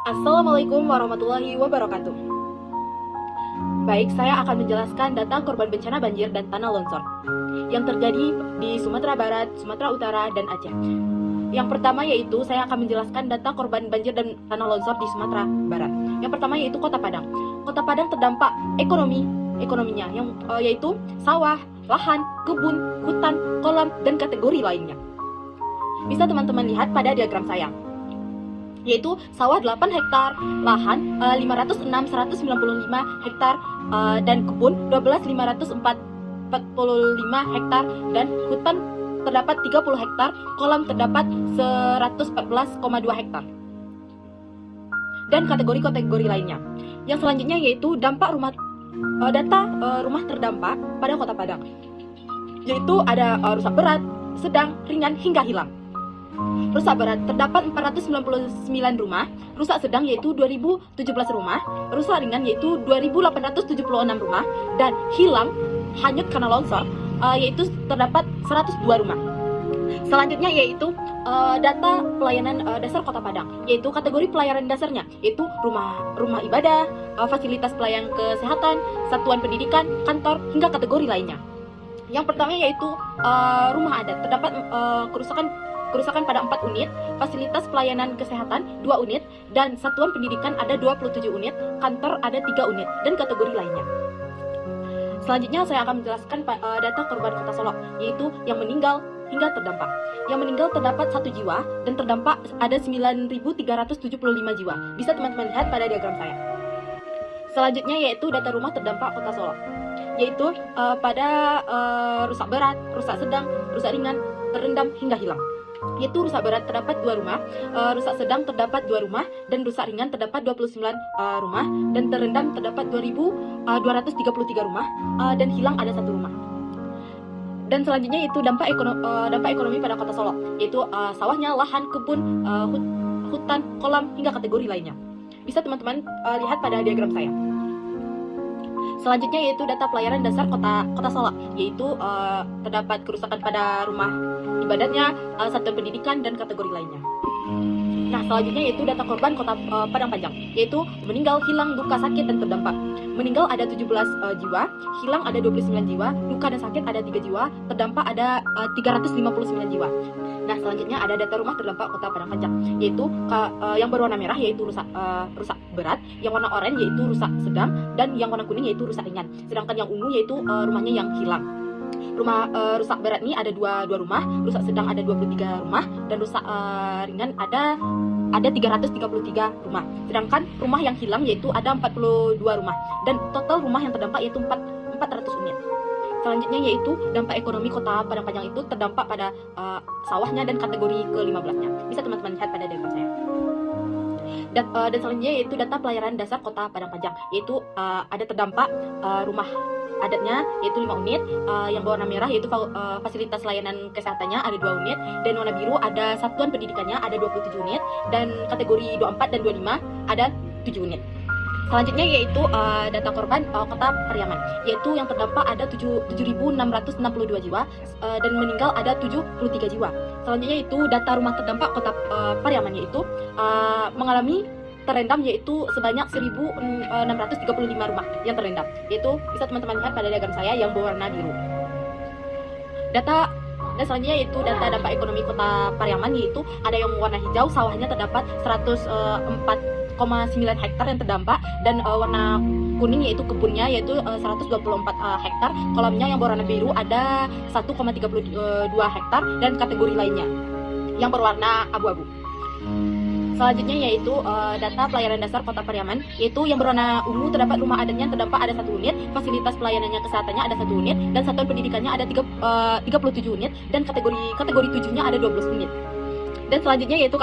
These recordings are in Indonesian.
Assalamualaikum warahmatullahi wabarakatuh. Baik, saya akan menjelaskan data korban bencana banjir dan tanah longsor yang terjadi di Sumatera Barat, Sumatera Utara, dan Aceh. Yang pertama yaitu saya akan menjelaskan data korban banjir dan tanah longsor di Sumatera Barat. Yang pertama yaitu Kota Padang. Kota Padang terdampak ekonominya yaitu sawah, lahan, kebun, hutan, kolam, dan kategori lainnya. Bisa teman-teman lihat pada diagram saya, yaitu sawah 8 hektar, lahan 506.195 hektar, dan kebun 12.545 hektar, dan hutan terdapat 30 hektar, kolam terdapat 114,2 hektar. Dan kategori-kategori lainnya. Yang selanjutnya yaitu data rumah terdampak pada Kota Padang. Yaitu ada rusak berat, sedang, ringan, hingga hilang. Rusak berat terdapat 499 rumah, rusak sedang yaitu 2017 rumah, rusak ringan yaitu 2876 rumah, dan hilang hanyut karena longsor yaitu terdapat 102 rumah. Selanjutnya yaitu data pelayanan dasar Kota Padang, yaitu kategori pelayanan dasarnya yaitu rumah ibadah, fasilitas pelayanan kesehatan, satuan pendidikan, kantor, hingga kategori lainnya. Yang pertama yaitu rumah adat, terdapat kerusakan pada 4 unit, fasilitas pelayanan kesehatan 2 unit, dan satuan pendidikan ada 27 unit, kantor ada 3 unit, dan kategori lainnya. Selanjutnya saya akan menjelaskan data korban Kota Solok, yaitu yang meninggal hingga terdampak. Yang meninggal terdapat 1 jiwa, dan terdampak ada 9.375 jiwa. Bisa teman-teman lihat pada diagram saya. Selanjutnya yaitu data rumah terdampak Kota Solok, yaitu pada rusak berat, rusak sedang, rusak ringan, terendam, hingga hilang. Yaitu rusak berat terdapat 2 rumah, rusak sedang terdapat 2 rumah, dan rusak ringan terdapat 29 rumah, dan terendam terdapat 2.233 rumah, dan hilang ada 1 rumah. Dan selanjutnya yaitu dampak ekonomi pada Kota Solok, yaitu sawahnya, lahan, kebun, hutan, kolam, hingga kategori lainnya. Bisa teman-teman lihat pada diagram saya. Selanjutnya yaitu data pelayanan dasar Kota Solok, yaitu terdapat kerusakan pada rumah ibadatnya, satuan pendidikan, dan kategori lainnya. Nah, selanjutnya yaitu data korban Kota Padang Panjang, yaitu meninggal, hilang, luka, sakit, dan terdampak. Meninggal ada 17 jiwa, hilang ada 29 jiwa, luka dan sakit ada 3 jiwa, terdampak ada 359 jiwa. Nah, selanjutnya ada data rumah terdampak Kota Padang Panjang, yaitu yang berwarna merah yaitu rusak berat, yang warna oranye yaitu rusak sedang, dan yang warna kuning yaitu rusak ringan. Sedangkan yang ungu yaitu rumahnya yang hilang. Rumah rusak berat ini ada 2 rumah, rusak sedang ada 23 rumah, dan rusak ringan ada 333 rumah. Sedangkan rumah yang hilang yaitu ada 42 rumah, dan total rumah yang terdampak yaitu 400 unit. Selanjutnya yaitu dampak ekonomi Kota Padang Panjang itu terdampak pada sawahnya dan kategori ke-15-nya. Bisa teman-teman lihat pada diagram saya. Dan selanjutnya yaitu data pelayanan dasar Kota Padang Panjang, yaitu ada terdampak rumah adatnya yaitu 5 unit, yang berwarna merah yaitu fasilitas layanan kesehatannya ada 2 unit, dan warna biru ada satuan pendidikannya ada 27 unit, dan kategori 24 dan 25 ada 7 unit. Selanjutnya yaitu data korban Kota Pariaman, yaitu yang terdampak ada 7.662 jiwa, dan meninggal ada 73 jiwa. Selanjutnya yaitu data rumah terdampak Kota Pariaman, yaitu mengalami terendam yaitu sebanyak 1.635 rumah yang terendam. Yaitu bisa teman-teman lihat pada diagram saya yang berwarna biru. Dan selanjutnya yaitu data dampak ekonomi Kota Pariaman, yaitu ada yang warna hijau, sawahnya terdapat 104,9 hektar yang terdampak, dan warna kuning yaitu kebunnya yaitu 124 hektar, kolamnya yang berwarna biru ada 1,32 hektar, dan kategori lainnya yang berwarna abu-abu. Selanjutnya yaitu data pelayanan dasar Kota Pariaman, yaitu yang berwarna ungu terdapat rumah adatnya terdampak ada 1 unit, fasilitas pelayanannya kesehatannya ada 1 unit, dan satuan pendidikannya ada 37 unit, dan kategori 7-nya ada 12 unit. Dan selanjutnya yaitu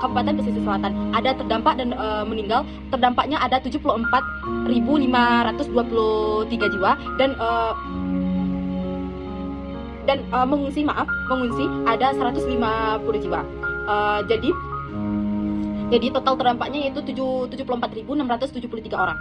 Kabupaten Pesisir Selatan, ada terdampak dan meninggal, terdampaknya ada 74.523 jiwa, dan mengungsi ada 150 jiwa. Jadi Jadi total terdampaknya yaitu 74.673 orang.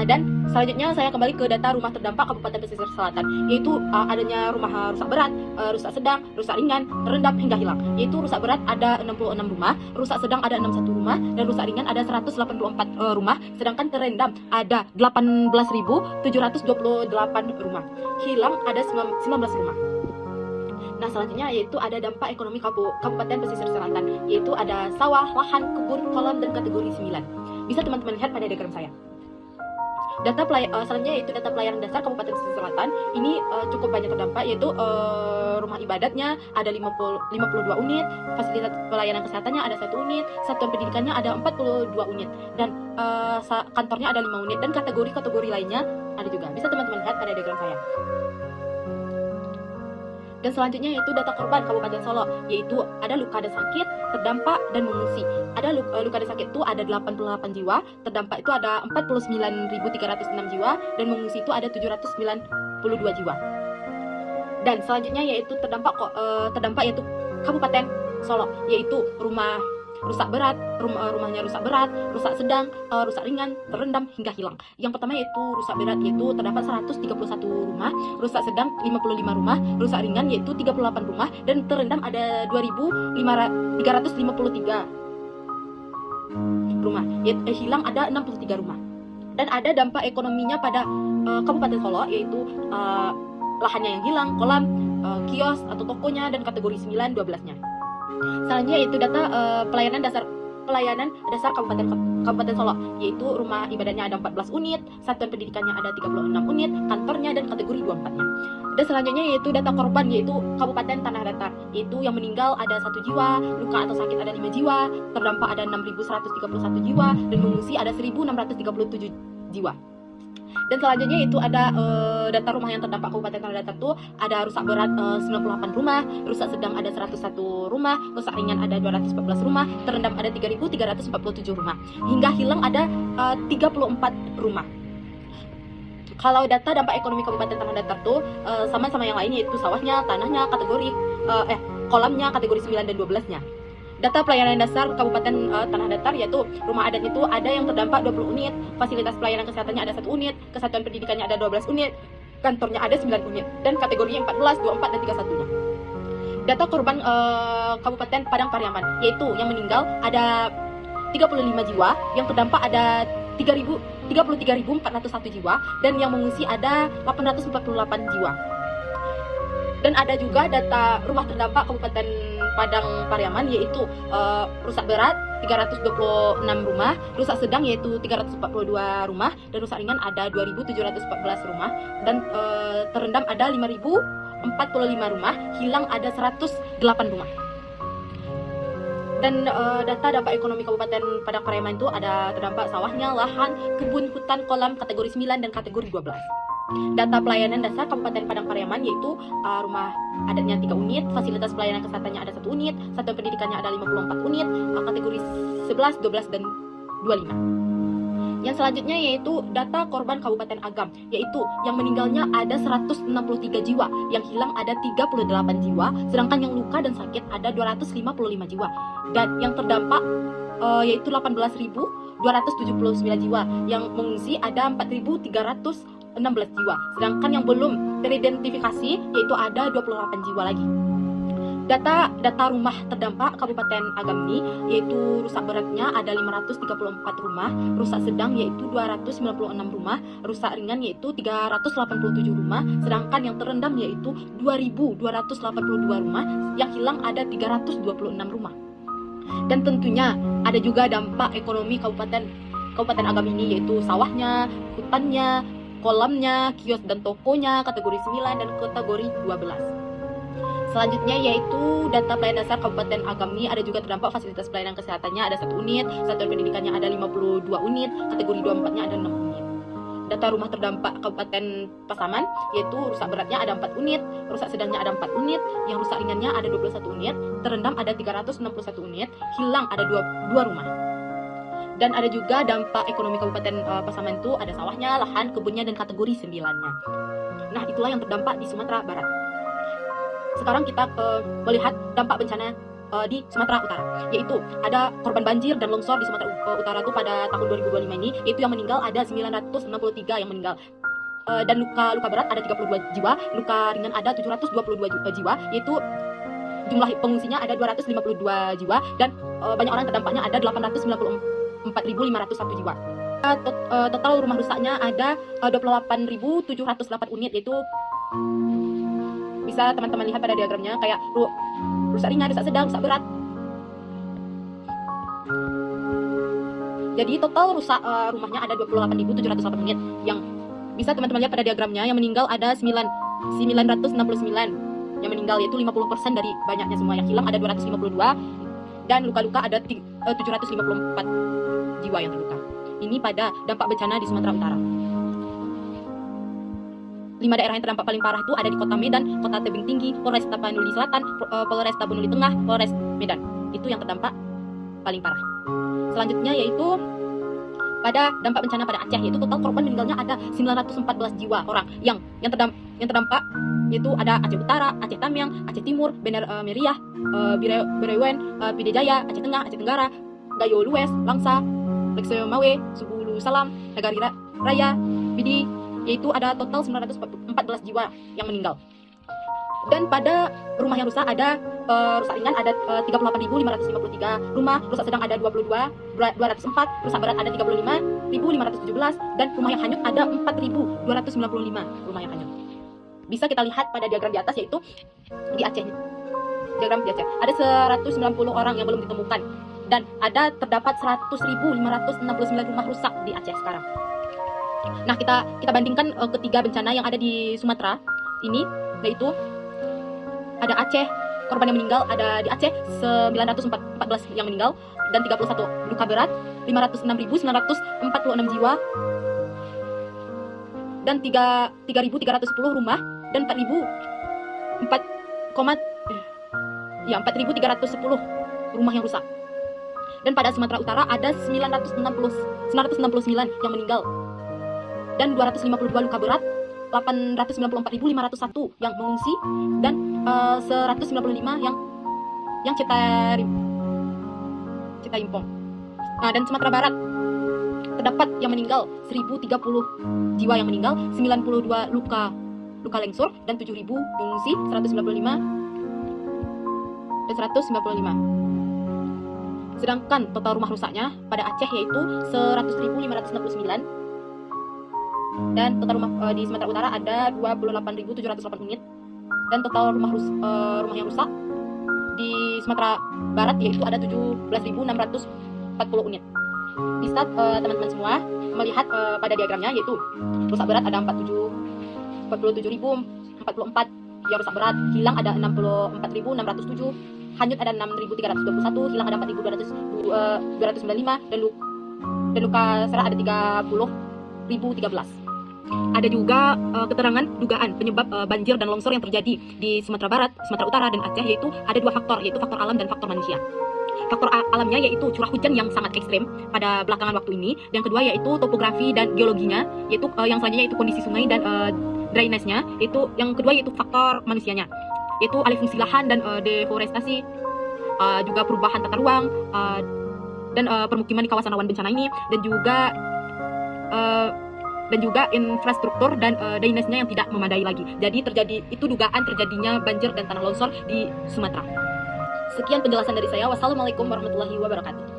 Dan selanjutnya saya kembali ke data rumah terdampak Kabupaten Pesisir Selatan, yaitu adanya rumah rusak berat, rusak sedang, rusak ringan, terendam hingga hilang. Yaitu rusak berat ada 66 rumah, rusak sedang ada 61 rumah, dan rusak ringan ada 184 rumah, sedangkan terendam ada 18.728 rumah. Hilang ada 19 rumah. Nah, selanjutnya yaitu ada dampak ekonomi Kabupaten Pesisir Selatan, yaitu ada sawah, lahan, kebun, kolam, dan kategori 9. Bisa teman-teman lihat pada diagram saya. Selanjutnya yaitu data pelayanan dasar Kabupaten Pesisir Selatan. Ini cukup banyak terdampak, yaitu rumah ibadahnya ada 52 unit, fasilitas pelayanan kesehatannya ada 1 unit, satuan pendidikannya ada 42 unit, dan kantornya ada 5 unit, dan kategori lainnya ada juga. Bisa teman-teman lihat pada diagram saya. Dan selanjutnya yaitu data korban Kabupaten Solok, yaitu ada luka dan sakit, terdampak, dan mengungsi. Ada luka dan sakit itu ada 88 jiwa, terdampak itu ada 49.306 jiwa, dan mengungsi itu ada 792 jiwa. Dan selanjutnya yaitu terdampak yaitu Kabupaten Solok, yaitu rumah rusak berat, rumahnya rusak berat, rusak sedang, rusak ringan, terendam hingga hilang. Yang pertama yaitu rusak berat, yaitu terdapat 131 rumah, rusak sedang 55 rumah, rusak ringan yaitu 38 rumah, dan terendam ada 2.353 rumah. Hilang ada 63 rumah. Dan ada dampak ekonominya pada Kabupaten Solok, yaitu lahannya yang hilang, kolam, kios atau tokonya, dan kategori 9 12-nya. Selanjutnya yaitu data pelayanan dasar Kabupaten Solok, yaitu rumah ibadahnya ada 14 unit, satuan pendidikannya ada 36 unit, kantornya dan kategori 24-nya. Dan selanjutnya yaitu data korban, yaitu Kabupaten Tanah Datar, yaitu yang meninggal ada 1 jiwa, luka atau sakit ada 5 jiwa, terdampak ada 6.131 jiwa, dan mengungsi ada 1.637 jiwa. Dan selanjutnya itu ada data rumah yang terdampak Kabupaten Tanah Datar tuh ada rusak berat 98 rumah, rusak sedang ada 101 rumah, rusak ringan ada 214 rumah, terendam ada 3.347 rumah, hingga hilang ada 34 rumah. Kalau data dampak ekonomi Kabupaten Tanah Datar tuh sama-sama yang lain, yaitu sawahnya, tanahnya, kolamnya kategori 9 dan 12-nya. Data pelayanan dasar Kabupaten Tanah Datar, yaitu rumah adat itu ada yang terdampak 20 unit, fasilitas pelayanan kesehatannya ada 1 unit, kesatuan pendidikannya ada 12 unit, kantornya ada 9 unit, dan kategorinya 14, 24, dan 31-nya. Data korban Kabupaten Padang Pariaman, yaitu yang meninggal ada 35 jiwa, yang terdampak ada 33.401 jiwa, dan yang mengungsi ada 848 jiwa. Dan ada juga data rumah terdampak Kabupaten Padang Pariaman, yaitu rusak berat 326 rumah, rusak sedang yaitu 342 rumah, dan rusak ringan ada 2.714 rumah, dan terendam ada 5.045 rumah, hilang ada 108 rumah. Dan data dampak ekonomi Kabupaten Padang Pariaman itu ada terdampak sawahnya, lahan, kebun, hutan, kolam kategori 9 dan kategori 12. Data pelayanan dasar Kabupaten Padang Pariaman, yaitu rumah adatnya 3 unit, fasilitas pelayanan kesehatannya ada 1 unit, satuan pendidikannya ada 54 unit, kategori 11, 12, dan 25. Yang selanjutnya yaitu data korban Kabupaten Agam, yaitu yang meninggalnya ada 163 jiwa, yang hilang ada 38 jiwa, sedangkan yang luka dan sakit ada 255 jiwa, dan yang terdampak yaitu 18.279 jiwa, yang mengungsi ada 4.316 jiwa, sedangkan yang belum teridentifikasi yaitu ada 28 jiwa lagi. Data rumah terdampak Kabupaten Agam ini, yaitu rusak beratnya ada 534 rumah, rusak sedang yaitu 296 rumah, rusak ringan yaitu 387 rumah, sedangkan yang terendam yaitu 2.282 rumah, yang hilang ada 326 rumah. Dan tentunya ada juga dampak ekonomi Kabupaten Agam ini, yaitu sawahnya, hutannya, kolamnya, kios dan tokonya kategori 9 dan kategori 12. Selanjutnya yaitu data pelayanan dasar Kabupaten Agam ini ada juga terdampak fasilitas pelayanan kesehatannya ada 1 unit, satuan pendidikannya ada 52 unit, kategori 24-nya ada 6 unit. Data rumah terdampak Kabupaten Pasaman, yaitu rusak beratnya ada 4 unit, rusak sedangnya ada 4 unit, yang rusak ringannya ada 21 unit, terendam ada 361 unit, hilang ada 2 rumah. Dan ada juga dampak ekonomi Kabupaten Pasaman itu ada sawahnya, lahan, kebunnya, dan kategori 9-nya. Nah, itulah yang terdampak di Sumatera Barat. Sekarang kita melihat dampak bencana di Sumatera Utara, yaitu ada korban banjir dan longsor di Sumatera Utara tuh pada tahun 2025 ini, yaitu yang meninggal ada 963 yang meninggal. Dan luka berat ada 32 jiwa, luka ringan ada 722 jiwa, yaitu jumlah pengungsinya ada 252 jiwa, dan banyak orang terdampaknya ada 894.501 jiwa. Total rumah rusaknya ada 28.708 unit, yaitu bisa teman-teman lihat pada diagramnya kayak rusak ringan, rusak sedang, rusak berat. Jadi total rusak rumahnya ada 28.708 unit. Yang bisa teman-teman lihat pada diagramnya, yang meninggal ada 969 yang meninggal, yaitu 50% dari banyaknya semua. Yang hilang ada 252, dan luka-luka ada 754 jiwa yang terluka. Ini pada dampak bencana di Sumatera Utara. 5 daerah yang terdampak paling parah itu ada di Kota Medan, Kota Tebing Tinggi, Polres Tapanuli Selatan, Polres Tapanuli Tengah, Polres Medan. Itu yang terdampak paling parah. Selanjutnya yaitu pada dampak bencana pada Aceh, yaitu total korban meninggalnya ada 914 jiwa orang. Yang terdampak yaitu ada Aceh Utara, Aceh Tamiang, Aceh Timur, Bener Meriah, Berewen, Pidijaya, Aceh Tengah, Aceh Tenggara, Gayo Lues, Langsa, Lekseo Mawe, Subulu Salam, Nagari Raya, Pidi, yaitu ada total 914 jiwa yang meninggal. Dan pada rumah yang rusak ada rusak ringan ada 38.553 rumah, rusak sedang ada 204, rusak berat ada 35.517, dan rumah yang hanyut ada 4.295 rumah yang hanyut. Bisa kita lihat pada diagram di atas, yaitu di Aceh. Diagram di Aceh ada 190 orang yang belum ditemukan, dan ada terdapat 100.569 rumah rusak di Aceh sekarang. Nah, kita bandingkan ketiga bencana yang ada di Sumatera ini, yaitu ada Aceh, korban yang meninggal ada di Aceh 914 yang meninggal, dan 31 luka berat, 506.946 jiwa, dan 3.310 rumah, dan 4.310 rumah yang rusak. Dan pada Sumatera Utara ada 969 yang meninggal, dan 252 luka berat, 894.501 yang mengungsi, dan 195 yang Citaimpong. Nah, dan Sumatera Barat terdapat yang meninggal 1.030 jiwa yang meninggal, 92 luka lengsor, dan 7.000 mengungsi, 195 dan 195. Sedangkan total rumah rusaknya pada Aceh yaitu 100.569, dan total rumah di Sumatera Utara ada 28.708 unit, dan total rumah yang rusak di Sumatera Barat yaitu ada 17.640 unit. Bisa teman-teman semua melihat pada diagramnya, yaitu rusak berat ada 47.044 yang rusak berat, hilang ada 64.607, hanyut ada 6.321, hilang ada 4.295, dan luka serah ada 30.013. Ada juga keterangan dugaan penyebab banjir dan longsor yang terjadi di Sumatera Barat, Sumatera Utara, dan Aceh, yaitu ada dua faktor, yaitu faktor alam dan faktor manusia. Faktor alamnya yaitu curah hujan yang sangat ekstrem pada belakangan waktu ini. Yang kedua yaitu topografi dan geologinya, yaitu yang selanjutnya yaitu kondisi sungai dan drainase-nya. Yang kedua yaitu faktor manusianya, yaitu alih fungsi lahan dan deforestasi, juga perubahan tata ruang dan permukiman di kawasan rawan bencana ini, dan juga infrastruktur dan drainase-nya yang tidak memadai lagi. Jadi itu dugaan terjadinya banjir dan tanah longsor di Sumatera. Sekian penjelasan dari saya. Wassalamualaikum warahmatullahi wabarakatuh.